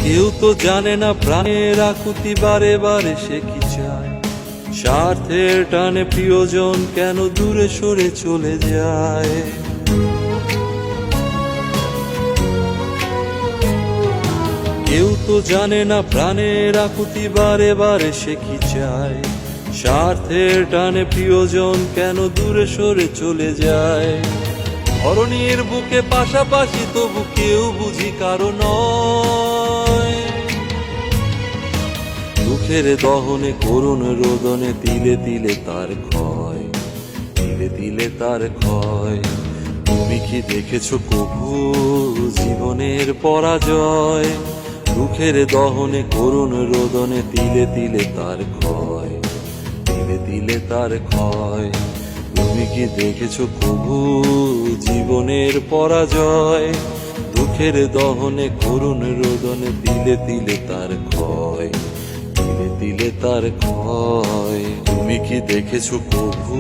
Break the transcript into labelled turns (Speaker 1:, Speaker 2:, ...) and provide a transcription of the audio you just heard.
Speaker 1: কেউ তো জানে না প্রাণের আকুতি বারে বারে সে কি চায়, স্বার্থের টানে প্রিয়জন কেন দূরে সরে চলে যায়। কেউ তো জানে না প্রাণের আকুতি বারে বারে সে কি চায়, স্বার্থের টানে প্রিয়জন কেন দূরে সরে চলে যায়। ধরণীর বুকে পাশাপাশি তবু কেউ বুঝি কারো নয়, দুঃখের দহনে করুণ রোদনে তিলে তিলে তার ক্ষয়, তিলে তিলে তার ক্ষয়। তুমি কি দেখেছো কভু জীবনের পরাজয়, দুঃখের দহনে করুণ রোদনে তিলে তিলে তার ক্ষয়, তিলে তিলে তার ক্ষয়। তুমি কি দেখেছো কভু জীবনের পরাজয়, দুঃখের দহনে করুণ রোদনে তিলে তিলে তার ক্ষয়, তিলে তিলে তার ক্ষয়। তুমি কি দেখেছো কভু